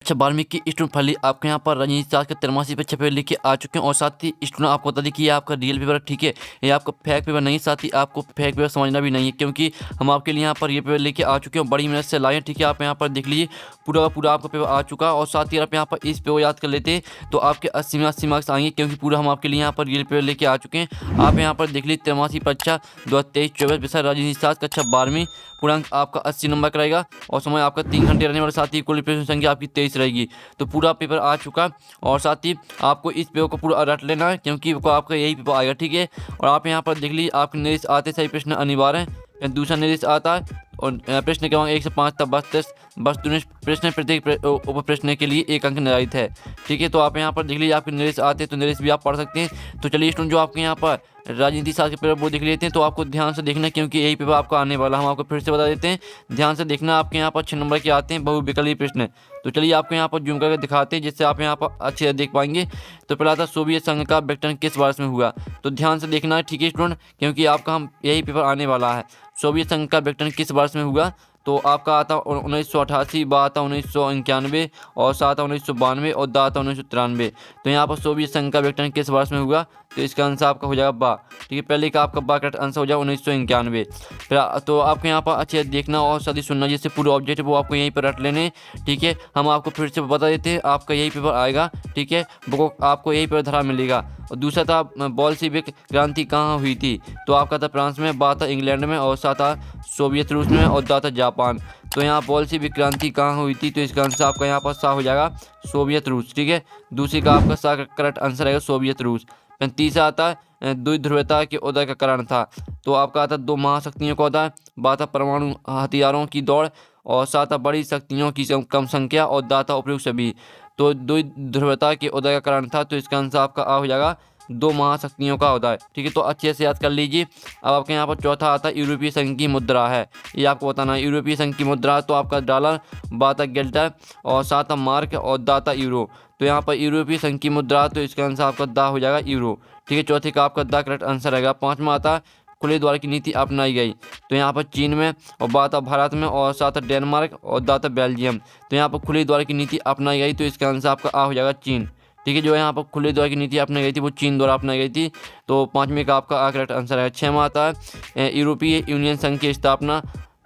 अच्छा 12वीं की स्टूडेंट फाइल आपके यहाँ पर रजनीश दास के 83 पे छपे लेके आ चुके हैं। और साथ ही स्टूडेंट आपको बता दें कि ये आपका रियल पेपर ठीक है, ये आपका फेक पेपर नहीं। साथ ही आपको फेक पेपर समझना भी नहीं है, क्योंकि हम आपके लिए यहाँ पर ये पेपर लेके आ चुके हैं, बड़ी मेहनत से लाए हैं। ठीक है, आप यहाँ पर देख लीजिए पूरा का पूरा आपका पेपर आ चुका है। और साथ ही आप यहाँ पर इस पेपर याद कर लेते हैं तो आपके 80 में 80 मार्क्स आएंगे, क्योंकि पूरा हम आपके लिए यहाँ पर रियल पेपर लेके आ चुके हैं। आप यहाँ पर देख लीजिए 83 परीक्षा 2023-24 विषय रजनीश दास कक्षा 12वीं, पूर्णांक आपका 80 नंबर का रहेगा और समय आपका 3 घंटे रहने वाला। साथ ही कुल प्रश्न संख्या आपकी 23 रहेगी। तो पूरा पेपर आ चुका। और साथ ही आपको इस पेपर को पूरा रट लेना है, क्योंकि आपका यही पेपर आएगा। ठीक है, और आप यहाँ पर देख लीजिए आपके निर्देश आते सही प्रश्न अनिवार्य है। दूसरा निर्देश आता है और प्रश्न क्रमांक 1 से 5 तक बस प्रश्न प्रत्येक उप प्रश्न के लिए 1 अंक निर्धारित है। ठीक है, तो आप यहाँ पर देख लीजिए आपके निर्देश आते हैं तो निर्देश भी आप पढ़ सकते हैं। तो चलिए स्टूडेंट जो आपके यहाँ पर राजनीति शास्त्र के पेपर वो देख लेते हैं। तो आपको ध्यान से देखना, क्योंकि यही पेपर आपका आने वाला। हम आपको फिर से बता देते हैं, ध्यान से देखना। आपके यहाँ पर 6 नंबर के आते हैं बहुविकल्पी प्रश्न। तो चलिए आपको यहाँ पर जूम करके दिखाते हैं, जिससे आप यहाँ पर अच्छे से देख पाएंगे। तो पहला था सोवियत संघ का विघटन किस वर्ष में हुआ। तो ध्यान से देखना है, ठीक है स्टूडेंट, क्योंकि आपका हम यही पेपर आने वाला है। सोवियत संघ का विघटन किस वर्ष में हुआ। तो आपका आता 1988, बा आता 1991 और सा आता 1992 और दा आता 1993। तो यहाँ पर सोवियत संघ का विघटन किस वर्ष में हुआ। तो इसका आंसर आपका हो जाएगा बा। ठीक है, पहले का आपका बा करेक्ट आंसर हो जाएगा 1991। फिर तो आपको यहाँ पर अच्छे देखना और साथ ही सुनना, जिससे पूरे ऑब्जेक्ट वो आपको यहीं पर रट लेने। ठीक है, हम आपको फिर से बता देते हैं, आपका यही पेपर आएगा। ठीक है, वो आपको यही पेपर धरा मिलेगा। और दूसरा था बोल्शेविक क्रांति कहाँ हुई थी। तो आपका था फ्रांस में, बा था इंग्लैंड में और सा था सोवियत रूस में और दा था जापान। तो यहाँ बोल्शेविक क्रांति कहाँ हुई थी। तो इसका आंसर आपका यहाँ पर सा हो जाएगा सोवियत रूस। ठीक है, दूसरी का आपका सा करेक्ट आंसर रहेगा सोवियत रूस। फिर तीसरा आता है द्वि ध्रुवता के उदय का कारण था। तो आपका आता 2 महाशक्तियों का उदय, बा था परमाणु हथियारों की दौड़ और सा था बड़ी शक्तियों की कम संख्या और दा था उपयुक्त सभी। तो द्वि ध्रुवता के उदय का कारण था। तो इसका आंसर आपका आ हो जाएगा 2 महाशक्तियों का उदय। ठीक है, तो अच्छे से याद कर लीजिए। अब आपके यहाँ पर चौथा आता है यूरोपीय संघ की मुद्रा है, ये आपको बताना है। यूरोपीय संघ की मुद्रा तो आपका डॉलर, बा था गेल्टर और सा था मार्क और दा था यूरो। तो यहाँ पर यूरोपीय संघ की मुद्रा, तो इसका आंसर आपका दा हो जाएगा यूरो। ठीक है, चौथे का आपका दा करेक्ट आंसर रहेगा। 5वां आता खुले द्वार की नीति अपनाई गई। तो यहाँ पर चीन में और बा था भारत में और सा था डेनमार्क और दा था बेल्जियम। तो यहाँ पर खुले द्वार की नीति अपनाई गई। तो इसका आंसर आपका आ हो जाएगा चीन। ठीक है, जो यहाँ पर खुले द्वार की नीति अपनाई गई थी वो चीन द्वारा अपनाई गई थी। तो 5वें का आपका करेक्ट आंसर है। 6वां आता है यूरोपीय यूनियन संघ की स्थापना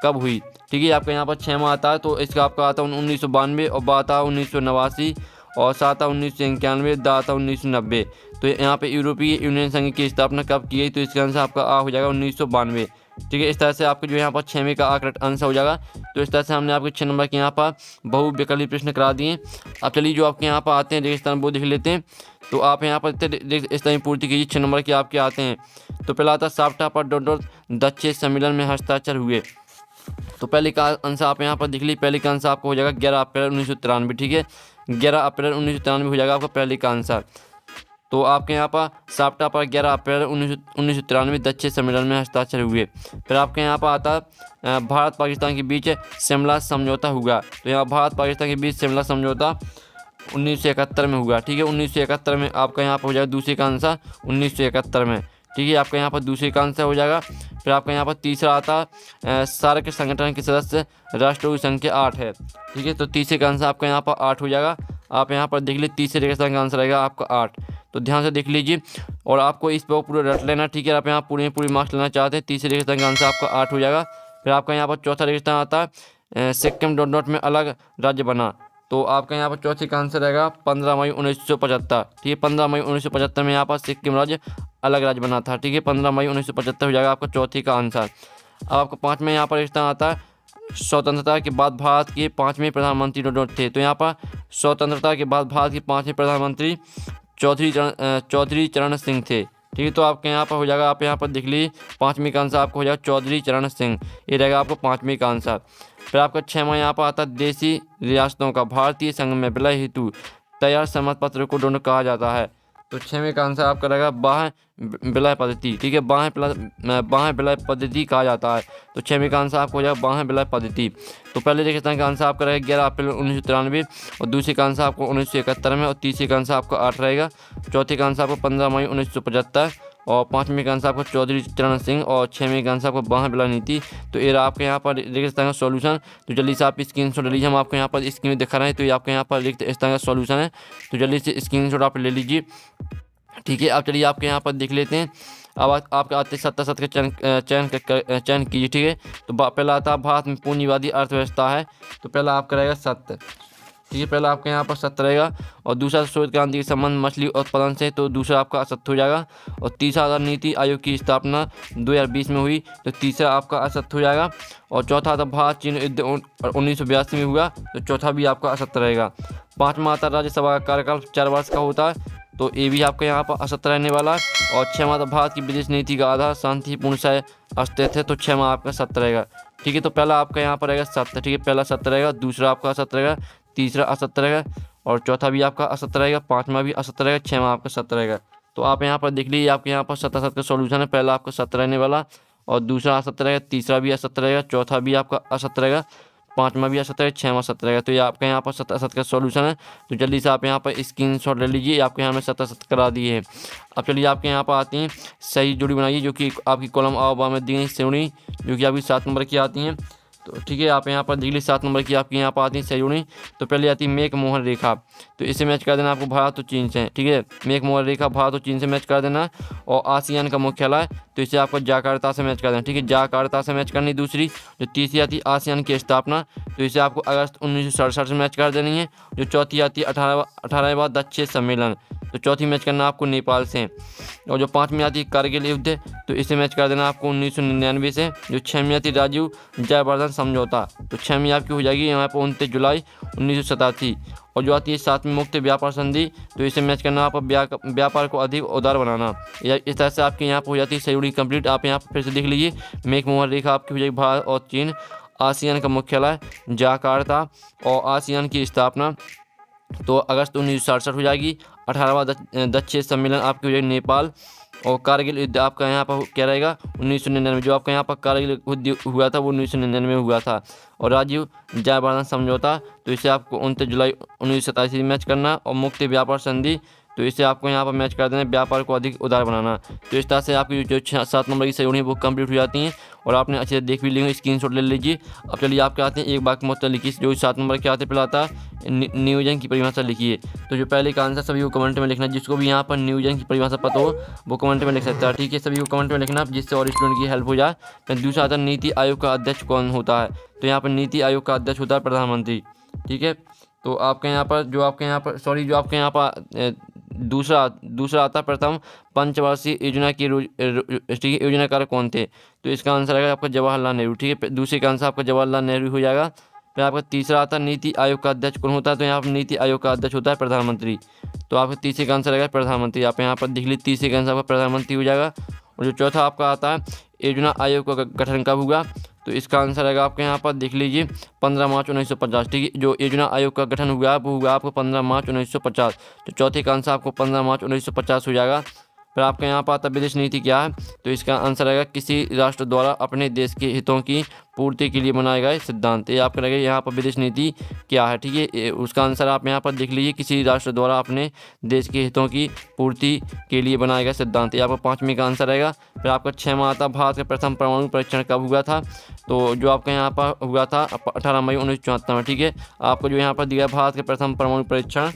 कब हुई। ठीक है, आपका यहाँ पर 6वां आता है। तो इसका आपका आता है 1992 और बा था 1989 और सा था 1991, दा था 1990। तो यहाँ पे यूरोपीय यूनियन संघ की स्थापना कब की गई। तो इसका आंसर आपका आ हो जाएगा 1992। ठीक है, इस तरह से आपके जो यहाँ पर 6वें का करेक्ट आंसर हो जाएगा। तो इस तरह से हमने आपके 6 नंबर के यहाँ पर बहुविकल्पी प्रश्न करा दिए। अब चलिए जो आपके यहाँ पर आते हैं रेगिस्तान वो देख लेते हैं। तो आप यहाँ पर इस तरह पूर्ति कीजिए। 6 नंबर के आपके आते हैं। तो पहला आता साप्टा पर दक्षिण सम्मेलन में हस्ताक्षर हुए। तो पहले का आंसर आप यहाँ पर देख लीजिए। पहले का आंसर आपको हो जाएगा 11 अप्रैल 1993। ठीक है, 11 अप्रैल 1993 हो जाएगा आपका पहले का आंसर। तो आपके यहाँ पर साप्टा पर 11 अप्रैल 1993 दक्षिण सम्मेलन में हस्ताक्षर हुए। फिर आपके यहाँ पर आता भारत पाकिस्तान के बीच शिमला समझौता हुआ। तो यहाँ भारत पाकिस्तान के बीच शिमला समझौता 1971 में हुआ। ठीक है, 1971 में आपका यहाँ पर हो जाएगा दूसरे का आंसर 1971 में। ठीक है, आपका यहाँ पर दूसरे का आंसर हो जाएगा। फिर आपका यहाँ पर तीसरा आता सार्क संगठन के सदस्य राष्ट्रों की संख्या 8 है। ठीक है, तो तीसरे का आंसर आपका यहाँ पर 8 हो जाएगा। आप यहाँ पर देख लीजिए तीसरे रेगिस्तान का आंसर रहेगा आपका 8। तो ध्यान से देख लीजिए और आपको इस पर पूरा रट लेना। ठीक है, आप यहाँ पूरी मार्क्स लेना चाहते हैं। तीसरे रेगिस्तान का आंसर आपका 8 हो जाएगा। फिर आपका यहाँ पर चौथा रेगिस्तान आता है सिक्किम डॉट में अलग राज्य बना। तो आपका यहाँ पर चौथे का आंसर रहेगा 15 मई 1975। ठीक है, 15 मई 1975 में यहाँ पर सिक्किम राज्य अलग राज्य बना था। ठीक है, 15 मई 1975 हो जाएगा आपका चौथे का आंसर। अब आपका 5वें यहाँ पर रेगिस्तान आता है स्वतंत्रता के बाद भारत के 5वें प्रधानमंत्री डॉट थे। तो यहाँ पर स्वतंत्रता के बाद भारत के 5वें प्रधानमंत्री चौधरी चरण सिंह थे। ठीक है, तो आपके यहाँ पर हो जाएगा। आप यहाँ पर देख लीजिए 5वें का आंसर आपको हो जाएगा चौधरी चरण सिंह, ये रहेगा आपको 5वें का आंसर। फिर आपका 6वां यहाँ पर आता है देशी रियासतों का भारतीय संघ में विलय हेतु तैयार सम्मत पत्र को दोनों कहा जाता है। तो 6वें का आंसर आपका रहेगा बाह्य विलय पद्धति। ठीक है, बाह्य विलय पद्धति कहा जाता है। तो 6वें का आंसर आपको हो जाएगा बाह्य विलय पद्धति। तो पहले रेगिस्तान का आंसर आपका रहेगा 11 अप्रैल 1993 और दूसरे का आंसर आपको 1971 में और तीसरे का आंसर आपका 8 रहेगा। चौथे का आंसर आपको 15 मई 1975 और 5वें का आंसर आपका चौधरी चरण सिंह और 6वें का आंसर आपका बाहा बिला नीति। तो ये रहा आपके यहाँ पर रिक्त स्थान का सॉल्यूशन। तो जल्दी से आप स्क्रीनशॉट ले लीजिए, हम आपको यहाँ पर स्क्रीन में दिखा रहे हैं। तो ये आपके यहाँ पर रिक्त स्थान का सॉल्यूशन है, तो जल्दी से स्क्रीनशॉट आप ले लीजिए, ठीक है। आप चलिए आपके यहाँ पर देख लेते हैं। अब आपके आते सत्ता सत्ता का चयन कीजिए, ठीक है। तो पहला आता है भारत में पूंजीवादी अर्थव्यवस्था है, तो पहला आपका रहेगा सत्य, ठीक है। पहला आपके यहाँ पर सत्य रहेगा। और दूसरा श्वेत क्रांति के संबंध मछली उत्पादन से, तो दूसरा आपका असत्य हो जाएगा। और तीसरा अगर नीति आयोग की स्थापना 2020 में हुई, तो तीसरा आपका असत्य हो जाएगा। और चौथा था भारत चीन युद्ध 1982 में हुआ, तो चौथा भी आपका असत्य रहेगा। पाँचवा आता राज्यसभा का कार्यकाल 4 वर्ष का होता है, तो ये भी आपका यहाँ पर असत्य रहने वाला है। और 6वां था भारत की विदेश नीति का आधार शांतिपूर्ण से अस्तित्व है, तो 6वां आपका सत्य रहेगा, ठीक है। तो पहला आपका यहाँ पर रहेगा सत्य, ठीक है। पहला सत्य रहेगा, दूसरा आपका असत्य रहेगा, तीसरा असत्य रहेगा, और चौथा भी आपका असत्य रहेगा, 5वां भी असत्य रहेगा, 6वां आपका सत्य रहेगा। तो आप यहाँ पर देख लीजिए, आपके यहाँ पर सत्ता सत्य का सॉल्यूशन है। पहला आपका सत्य रहने वाला, और दूसरा असत्य रहेगा, तीसरा भी असत्य रहेगा, चौथा भी आपका असत्य रहेगा, 5वां भी असत्य रहेगा, 6वां सत्य रहेगा। तो ये आपका यहाँ पर सत्य असत्य का सॉल्यूशन है। तो जल्दी से आप यहाँ पर स्क्रीनशॉट ले लीजिए, आपके यहाँ में सत्य असत्य करा दिए है। अब चलिए आपके यहाँ पर आती हैं सही जोड़ी बनाइए, जो कि आपकी कॉलम आ में दी गई श्रेणी, जो कि आपकी 7 नंबर की आती हैं। तो ठीक है, आप यहाँ पर देख लीजिए 7 नंबर की आपकी यहाँ पर आती है सही जोड़ी। तो पहले आती है मेघ मोहन रेखा, तो इसे मैच कर देना आपको भारत और चीन से, ठीक है। मेघ मोहन रेखा भारत और चीन से मैच कर देना। और आसियान का मुख्यालय, तो इसे आपको जकार्ता से मैच कर देना, ठीक है। जकार्ता से मैच करनी। दूसरी जो तीसरी आती है आसियान की स्थापना, तो इसे आपको अगस्त 1967 से मैच कर देनी है। जो चौथी आती है 18वां दक्षिण सम्मेलन, तो चौथी मैच करना आपको नेपाल से। और जो 5वीं आती है कारगिल युद्ध, तो इसे मैच कर देना आपको 1999 से। जो 6वीं आती है राजीव जयवर्धन समझौता, तो 6वीं आपकी हो जाएगी यहाँ पर 29 जुलाई 1987। और जो आती है 7वीं मुक्त व्यापार संधि, तो इसे मैच करना आप व्यापार को अधिक उदार बनाना। इस तरह से आपकी यहाँ पर हो जाती है सही जोड़ी कंप्लीट। आप यहाँ पर फिर से देख लीजिए, मेघ मोहन रेखा आपकी हो जाएगी भारत और चीन, आसियान का मुख्यालय जकार्ता, और आसियान की स्थापना तो अगस्त 1967 हो जाएगी। 18वां दक्षिण सम्मेलन आपकी हो जाएगी नेपाल। और कारगिल युद्ध आपका यहाँ पर क्या रहेगा 1999, जो आपका यहाँ पर कारगिल युद्ध हुआ था वो 1999 में हुआ था। और राजीव जयवर्धन समझौता, तो इसे आपको 29 जुलाई 1987 मैच करना। और मुक्त व्यापार संधि, तो इसे आपको यहाँ पर मैच कर देना, व्यापार को अधिक उदार बनाना। तो इस तरह से आपकी जो 7 नंबर की सही है वो कंप्लीट हो जाती हैं। और आपने अच्छे से देख भी लेंगे, स्क्रीनशॉट ले लीजिए। अब चलिए आपके आते हैं एक वाक्य में उत्तर लिखिए, जो 7 नंबर के आते पहला आता है नियोजन की परिभाषा लिखिए। तो जो पहले का आंसर सभी को कमेंट में लिखना, जिसको भी यहाँ पर नियोजन की परिभाषा पता हो वो कमेंट में लिख सकता है, ठीक है। सभी को कमेंट में लिखना, जिससे और स्टूडेंट की हेल्प हो जाए। फिर दूसरा आता है नीति आयोग का अध्यक्ष कौन होता है, तो यहाँ पर नीति आयोग का अध्यक्ष होता है प्रधानमंत्री, ठीक है। तो आपके यहाँ पर जो आपके यहाँ पर दूसरा आता है प्रथम पंचवर्षीय योजना की योजनाकार कौन थे, तो इसका आंसर आएगा आपका जवाहरलाल नेहरू, ठीक है। दूसरे का आंसर आपका जवाहरलाल नेहरू हो जाएगा। फिर आपका तीसरा आता है नीति आयोग का अध्यक्ष कौन होता है, तो यहाँ पर नीति आयोग का अध्यक्ष होता है प्रधानमंत्री, तो आपका तीसरे का आंसर आएगा प्रधानमंत्री। आप यहाँ पर देख लीजिए, तीसरे का आंसर आपका प्रधानमंत्री हो जाएगा। और जो चौथा आपका आता है योजना आयोग का गठन कब हुआ, तो इसका आंसर आएगा आपके यहाँ पर देख लीजिए 15 मार्च 1950, ठीक है। जो योजना आयोग का गठन हुआ वो हुआ आपको 15 मार्च 1950, तो चौथे का आंसर आपको 15 मार्च 1950 हो जाएगा। फिर आपके यहाँ पर आता विदेश नीति क्या है, तो इसका आंसर आएगा किसी राष्ट्र द्वारा अपने देश के हितों की पूर्ति के लिए बनाए गए सिद्धांत। ये आपका रहेगा यहाँ पर विदेश नीति क्या है, ठीक है। उसका आंसर आप यहाँ पर देख लीजिए, किसी राष्ट्र द्वारा अपने देश के हितों की पूर्ति के लिए बनाए गए सिद्धांत। ये आपका 5वीं का आंसर रहेगा। फिर आपका 6वां आता भारत का प्रथम परमाणु परीक्षण कब हुआ था, तो जो आपका यहाँ पर हुआ था 18 मई 1974 में, ठीक है। आपको जो यहाँ पर दिया भारत के प्रथम परमाणु परीक्षण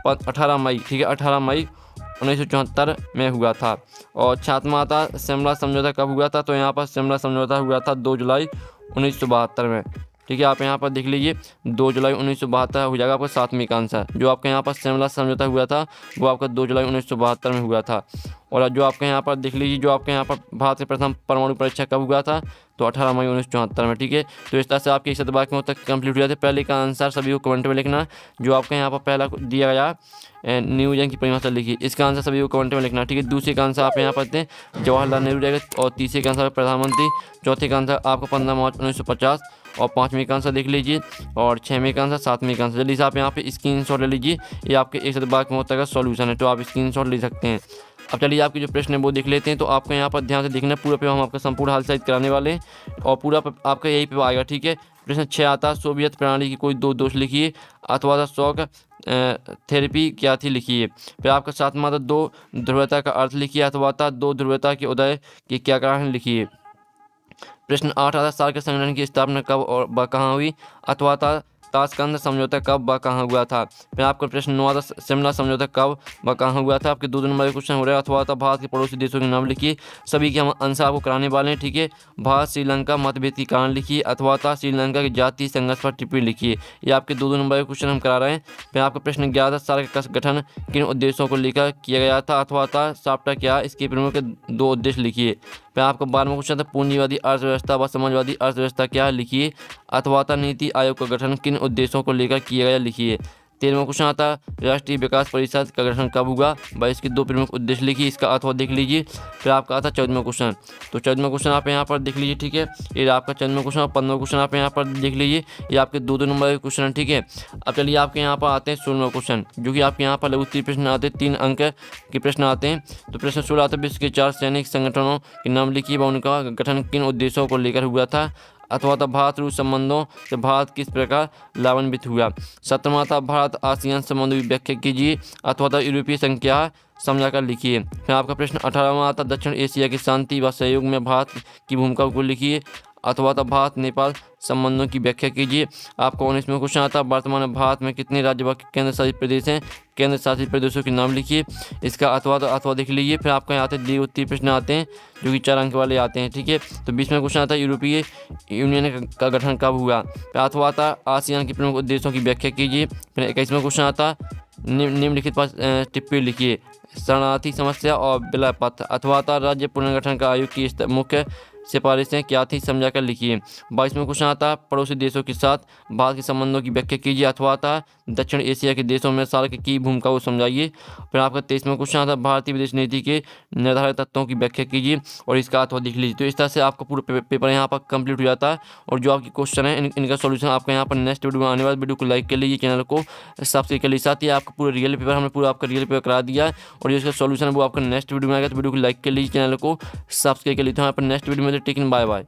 18 मई, ठीक है, 18 मई 1974 में हुआ था। और 7वां आता शिमला समझौता कब हुआ था, तो यहाँ पर शिमला समझौता हुआ था 2 जुलाई 1972 में, ठीक है। आप यहाँ पर देख लीजिए 2 जुलाई 1972 हो जाएगा आपका 7वीं का आंसर। जो आपके यहाँ पर शिमला समझौता हुआ था वो आपका 2 जुलाई 1972 में हुआ था। और जो आपके यहाँ पर देख लीजिए, जो आपके यहाँ पर भारत के प्रथम परमाणु परीक्षा कब हुआ था, तो 18 मई 1974 में, ठीक है। तो इस तरह से आपके शतवाक्यों तक कंप्लीट हो जाते। पहले का आंसर सभी को कमेंट में लिखना। जो आपके यहाँ पर पहला दिया गया नियोजन की परिभाषा लिखिए, इसका आंसर सभी को कमेंट में लिखना, ठीक है। दूसरे का आंसर आप यहाँ पर दें जवाहरलाल नेहरू रहेगा। और तीसरे का आंसर प्रधानमंत्री। चौथे का आंसर आपका 15 मार्च 1950। और 5वीं का आंसर देख लीजिए। और 6वीं का आंसर, 7वीं का आंसर। जल्दी से आप यहाँ पे स्क्रीनशॉट ले लीजिए, ये आपके एक शतवाक्य का सॉल्यूशन है, तो आप स्क्रीनशॉट ले सकते हैं। अब चलिए आपके जो प्रश्न है वो देख लेते हैं। तो आपको यहाँ पर ध्यान से देखना, पूरा पे हम आपका संपूर्ण हाल साइज कराने वाले हैं और पूरा आपका यही पे आएगा, ठीक है। प्रश्न 6 आता है सोवियत प्रणाली की कोई 2 दोष लिखिए, अथवा था शॉक थेरेपी क्या थी लिखिए। फिर आपका 7वां था 2 ध्रुवता का अर्थ लिखिए, अथवा था 2 ध्रुवता के उदय के क्या कारण लिखिए। प्रश्न 8 आता सार्क संगठन की स्थापना कब और व कहाँ हुई, अथवा था ताशकंद समझौता कब व कहाँ हुआ था। फिर आपका प्रश्न 9 आता शिमला समझौता कब व कहाँ हुआ था। आपके 2 नंबर के क्वेश्चन हो रहे हैं, अथवा था भारत के पड़ोसी देशों के नाम लिखिए। सभी के हम आंसर आपको कराने वाले हैं, ठीक है। भारत श्रीलंका मतभेद के कारण लिखिए, अथवा था श्रीलंका के जातीय संघर्ष पर टिप्पणी लिखिए। ये आपके 2 नंबर के क्वेश्चन हम करा रहे हैं। फिर आपका प्रश्न 11 सार्क का गठन किन उद्देश्यों को लेकर किया गया था, अथवा था साप्टा क्या इसके प्रमुख 2 उद्देश्य लिखिए। फिर आपका 12वां क्वेश्चन था पूंजीवादी अर्थव्यवस्था व समाजवादी अर्थव्यवस्था क्या लिखिए, अथवा था नीति आयोग का गठन किन उद्देश्यों को लेकर किया गया लिखिए। 13वां क्वेश्चन आता राष्ट्रीय विकास परिषद का गठन कब हुआ व इसके 2 प्रमुख उद्देश्य लिखिए, इसका अथवा देख लीजिए। फिर आपका आता 14वां क्वेश्चन, तो 14वां क्वेश्चन आप यहाँ पर देख लीजिए, ठीक है। ये आपका 14वां क्वेश्चन और 15वां क्वेश्चन आप यहाँ पर देख लीजिए। ये आपके 2 नंबर के क्वेश्चन हैं, ठीक है। अब चलिए आपके यहाँ पर आते हैं 16वां क्वेश्चन, जो कि आपके यहाँ पर लघु उत्तरीय प्रश्न आते हैं, 3 अंक के प्रश्न आते हैं। तो प्रश्न 16 आता है विश्व के 4 सैनिक संगठनों के नाम लिखिए व उनका गठन किन उद्देश्यों को लेकर हुआ था, अथवा था भारत रूस संबंधों से भारत किस प्रकार लाभान्वित हुआ। 17वां था भारत आसियान संबंधों की व्याख्या कीजिए, अथवा था यूरोपीय संख्या समझाकर लिखिए। फिर आपका प्रश्न 18वां आता दक्षिण एशिया की शांति व सहयोग में भारत की भूमिका को लिखिए, अथवा था भारत नेपाल संबंधों की व्याख्या कीजिए। आपको 19वां क्वेश्चन आता है वर्तमान में भारत में कितने राज्य व केंद्र शासित प्रदेश हैं, केंद्र शासित प्रदेशों के नाम लिखिए, इसका अथवा देख लीजिए। फिर आपका यहाँ आते उत्तरीय प्रश्न आते हैं, जो कि 4 अंक वाले आते हैं, ठीक है। तो 20वां क्वेश्चन आता है यूरोपीय यूनियन का गठन कब हुआ। फिर अथवा आता आसियान के प्रमुख उद्देश्यों की व्याख्या कीजिए। फिर 21वां क्वेश्चन आता निम्नलिखित पर टिप्पणी लिखिए, शरणार्थी समस्या और विलय पथ, अथवा था राज्य पुनर्गठन का आयोग की मुख्य सिफारिशें क्या थी समझाकर लिखिए। 22वां क्वेश्चन आता पड़ोसी देशों के साथ भारत के संबंधों की व्याख्या कीजिए, अथवा था दक्षिण एशिया के देशों में सार्क की भूमिका को समझाइए। फिर आपका 23वां क्वेश्चन आता भारतीय विदेश नीति के निर्धारित तत्वों की व्याख्या कीजिए और इसका अथवा लिख लीजिए। तो इस तरह से आपका पूरा पेपर यहाँ पर कंप्लीट हो जाता है। और जो आपके क्वेश्चन है इनका सोल्यूशन आपका यहाँ पर नेक्स्ट वीडियो में आने वाले, वीडियो को लाइक कर लीजिए, चैनल को सब्सक्राइब कर लीजिए। साथ ही आपका पूरा रियल पेपर हमने पूरा आपका रियल पेपर करा दिया है, और जो इसका सोल्यूशन है वो आपका नेक्स्ट वीडियो में आएगा। तो वीडियो को लाइक कर लीजिए, चैनल को सब्सक्राइब कर लीजिए। तो यहाँ पर नेक्स्ट वीडियो में टेकिंग बाय बाय।